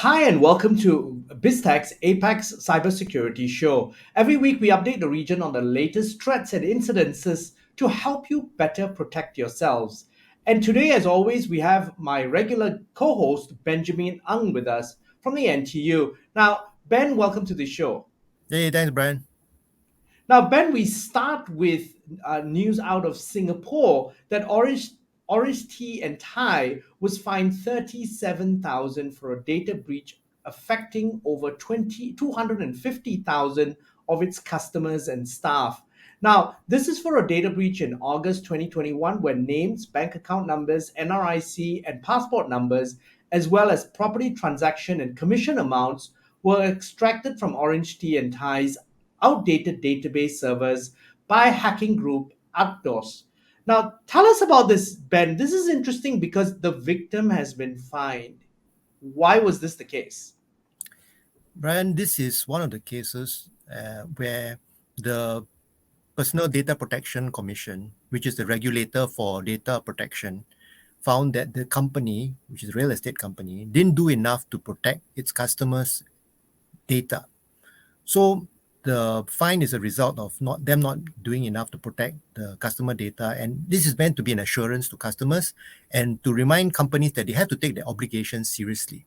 Hi, and welcome to BizTech's APAC Cyber Security Show. Every week, we update the region on the latest threats and incidences to help you better protect yourselves. And today, as always, we have my regular co host, Benjamin Ang, with us from the NTU. Now, Ben, welcome to the show. Hey, thanks, Brian. Now, Ben, we start with news out of Singapore that OrangeTee and Tie was fined 37,000 for a data breach affecting over 250,000 of its customers and staff. Now, this is for a data breach in August 2021 where names, bank account numbers, NRIC, and passport numbers, as well as property transaction and commission amounts, were extracted from OrangeTee and Tie's outdated database servers by hacking group Optus. Now, tell us about this, Ben. This is interesting because the victim has been fined. Why was this the case? Brian, this is one of the cases where the Personal Data Protection Commission, which is the regulator for data protection, found that the company, which is a real estate company, didn't do enough to protect its customers' data. So the fine is a result of not doing enough to protect the customer data, and this is meant to be an assurance to customers and to remind companies that they have to take their obligations seriously.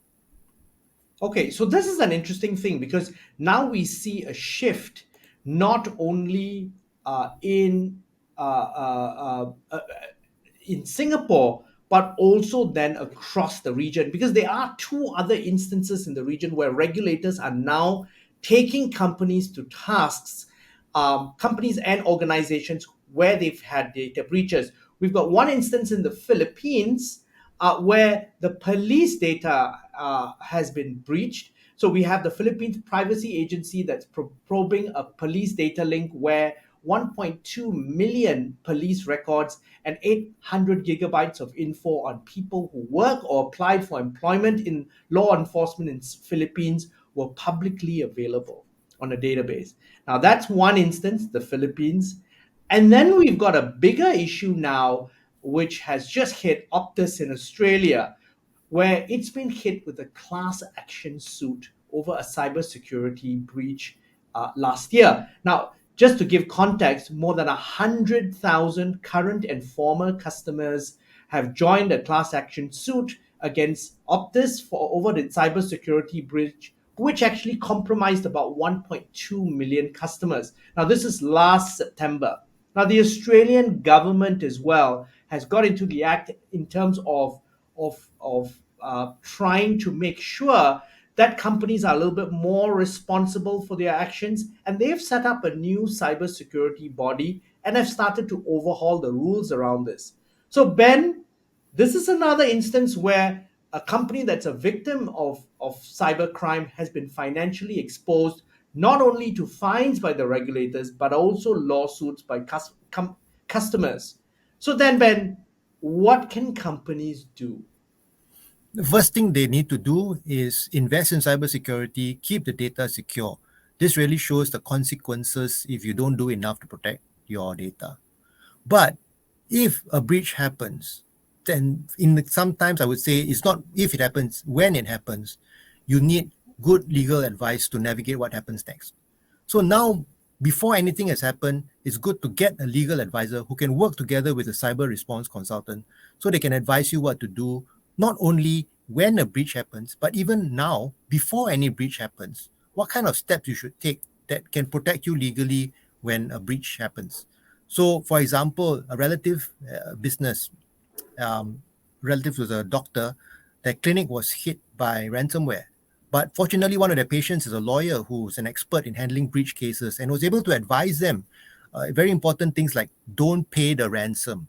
Okay, so this is an interesting thing because now we see a shift not only in Singapore, but also then across the region, because there are two other instances in the region where regulators are now taking companies to tasks, companies and organizations where they've had data breaches. We've got one instance in the Philippines where the police data has been breached. So we have the Philippines Privacy Agency that's probing a police data link where 1.2 million police records and 800 gigabytes of info on people who work or applied for employment in law enforcement in Philippines were publicly available on a database. Now that's one instance, the Philippines. And then we've got a bigger issue now, which has just hit Optus in Australia, where it's been hit with a class action suit over a cybersecurity breach last year. Now, just to give context, more than 100,000 current and former customers have joined a class action suit against Optus for over the cybersecurity breach, which actually compromised about 1.2 million customers. Now, this is last September. Now, the Australian government as well has got into the act in terms of trying to make sure that companies are a little bit more responsible for their actions, and they've set up a new cybersecurity body and have started to overhaul the rules around this. So, Ben, this is another instance where a company that's a victim of cybercrime has been financially exposed not only to fines by the regulators but also lawsuits by customers. So then, Ben, what can companies do? The first thing they need to do is invest in cybersecurity, keep the data secure. This really shows the consequences if you don't do enough to protect your data. But if a breach happens, then sometimes I would say it's not if it happens, when it happens, you need good legal advice to navigate what happens next. So now, before anything has happened, it's good to get a legal advisor who can work together with a cyber response consultant so they can advise you what to do, not only when a breach happens, but even now, before any breach happens, what kind of steps you should take that can protect you legally when a breach happens. So, for example, a business, um, relative to the doctor, their clinic was hit by ransomware. But fortunately, one of their patients is a lawyer who's an expert in handling breach cases and was able to advise them very important things like don't pay the ransom,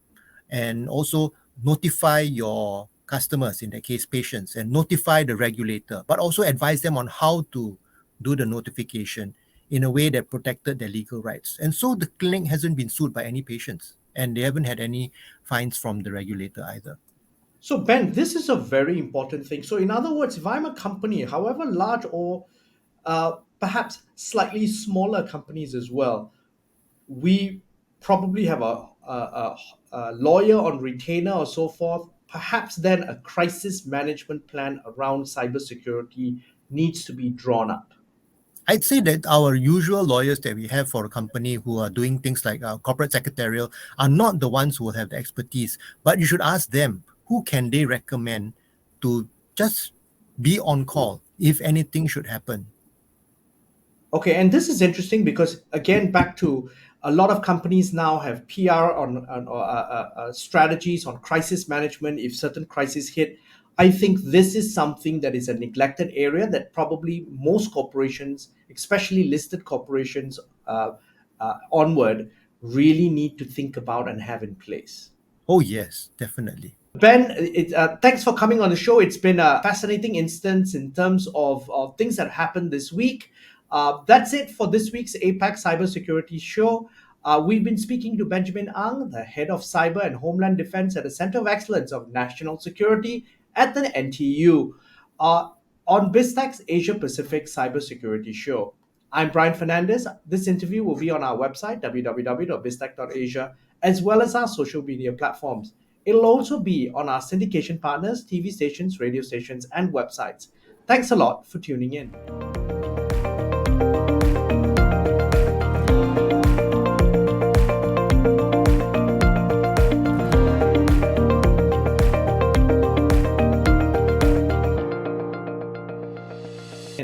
and also notify your customers, in that case patients, and notify the regulator, but also advise them on how to do the notification in a way that protected their legal rights. And so the clinic hasn't been sued by any patients, and they haven't had any fines from the regulator either. So, Ben, this is a very important thing. So, in other words, if I'm a company, however large or perhaps slightly smaller companies as well, we probably have a lawyer on retainer or so forth, perhaps then a crisis management plan around cybersecurity needs to be drawn up. I'd say that our usual lawyers that we have for a company who are doing things like corporate secretarial are not the ones who will have the expertise, but you should ask them who can they recommend to just be on call if anything should happen. Okay, and this is interesting because again, back to a lot of companies now have PR on strategies on crisis management if certain crises hit. I think this is something that is a neglected area that probably most corporations, especially listed corporations, onward, really need to think about and have in place. Oh, yes, definitely. Ben, thanks for coming on the show. It's been a fascinating instance in terms of things that happened this week. That's it for this week's APAC Cyber Security Show. We've been speaking to Benjamin Ang, the head of Cyber and Homeland Defence at the Centre of Excellence of National Security at the NTU, uh, on BizTech's Asia Pacific Cyber Security Show. I'm Brian Fernandez. This interview will be on our website, www.biztech.asia, as well as our social media platforms. It'll also be on our syndication partners, TV stations, radio stations, and websites. Thanks a lot for tuning in.